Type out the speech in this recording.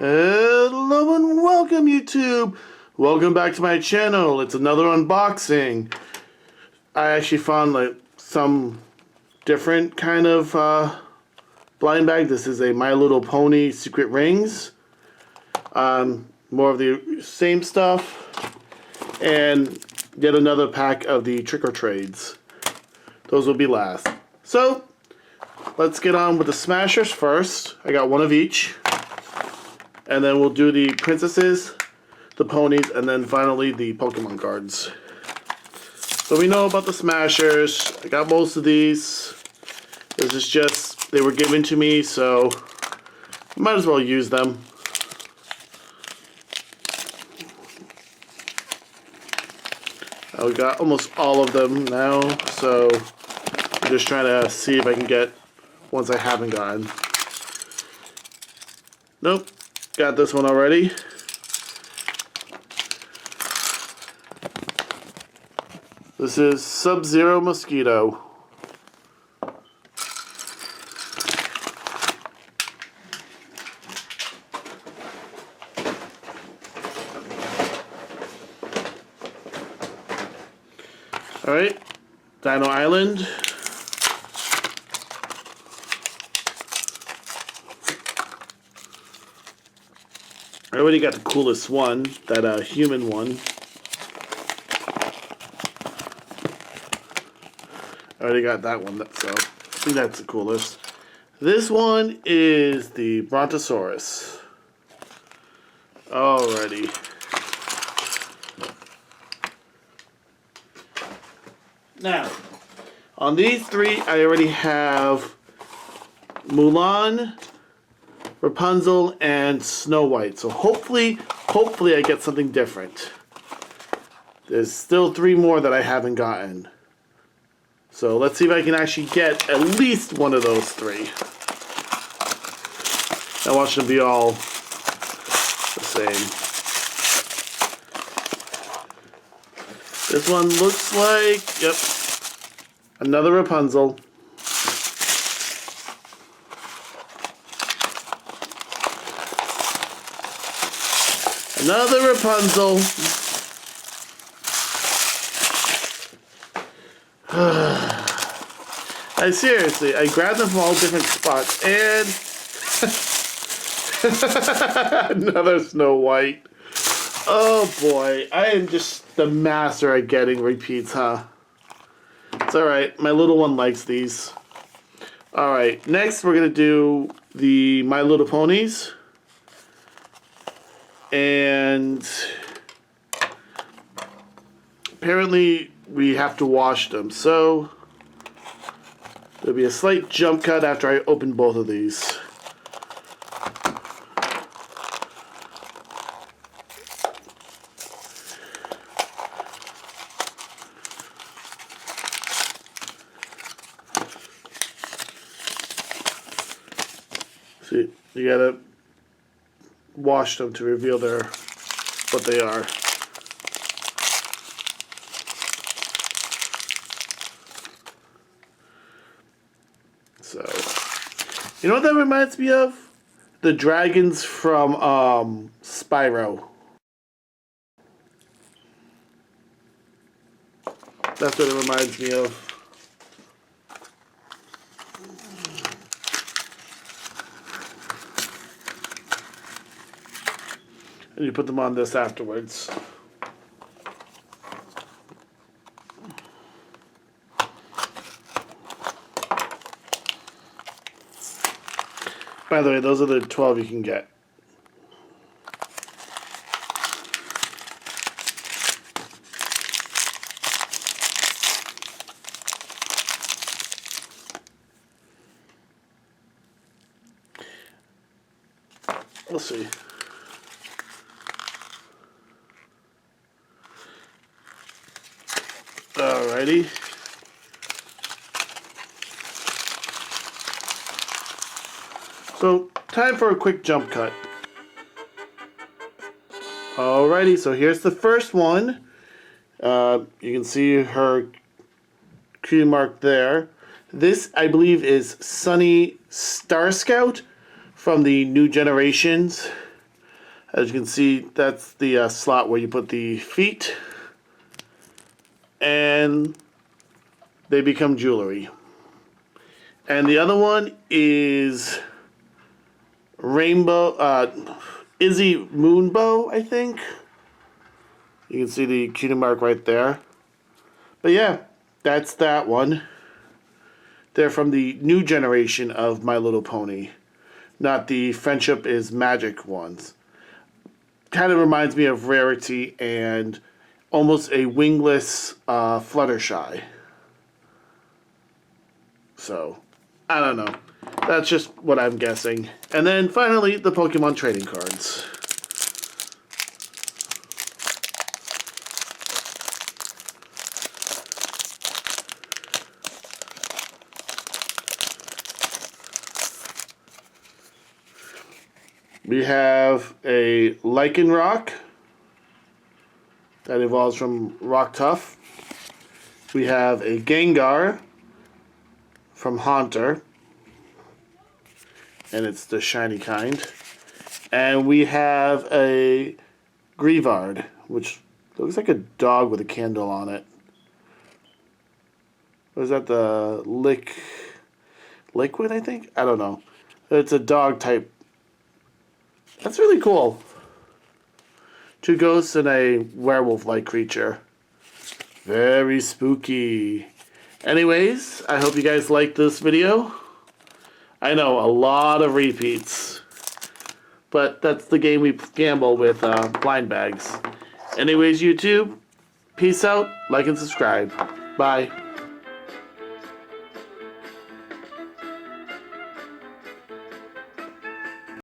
Hello and welcome, YouTube. Welcome back to my channel. It's another unboxing. I actually found like some different kind of blind bag. This is a My Little Pony Secret Rings. More of the same stuff. And yet another pack of the Trick or Trades. Those will be last. So, let's get on with the Smashers first. I got one of each. And then we'll do the princesses, the ponies, and then finally the Pokemon cards. So we know about the Smashers. I got most of these. This is just, they were given to me, so might as well use them. We got almost all of them now, so I'm just trying to see if I can get ones I haven't gotten. Nope. Got this one already. This is Sub-Zero Mosquito. Alright, Dino Island. I already got the coolest one, that human one. I already got that one, so I think that's the coolest. This one is the Brontosaurus. Alrighty. Now, on these three, I already have Mulan, Rapunzel, and Snow White. So hopefully I get something different. There's still three more that I haven't gotten. So let's see if I can actually get at least one of those three. I want them to be all the same. This one looks like, yep, another Rapunzel. Another Rapunzel. I grabbed them from all different spots, and another Snow White. Oh boy, I am just the master at getting repeats, huh? It's alright, my little one likes these. Alright, next we're going to do the My Little Ponies. And apparently we have to wash them, so there'll be a slight jump cut after I open both of these. See, you gotta wash them to reveal what they are. So, you know what that reminds me of? The dragons from Spyro. That's what it reminds me of. And you put them on this afterwards. By the way, those are the 12 you can get. We'll see. Alrighty. So, time for a quick jump cut. Alrighty, so here's the first one. You can see her cue mark there. This, I believe, is Sunny Star Scout from the New Generations As you can see, that's the slot where you put the feet, and they become jewelry. And the other one is Izzy Moonbow, I think. You can see the cutie mark right there. But yeah, that's that one. They're from the new generation of My Little Pony, not the Friendship is Magic ones. Kind of reminds me of Rarity and almost a wingless Fluttershy. So, I don't know. That's just what I'm guessing. And then finally, the Pokemon trading cards. We have a Lycanroc that evolves from Rock Tough. We have a Gengar from Haunter, and it's the shiny kind. And we have a Greavard, which looks like a dog with a candle on it. Or is that the Liquid, I think? I don't know. It's a dog type. That's really cool. 2 ghosts and a werewolf-like creature. Very spooky. Anyways, I hope you guys liked this video. I know, a lot of repeats. But that's the game we gamble with blind bags. Anyways, YouTube, peace out, like and subscribe. Bye.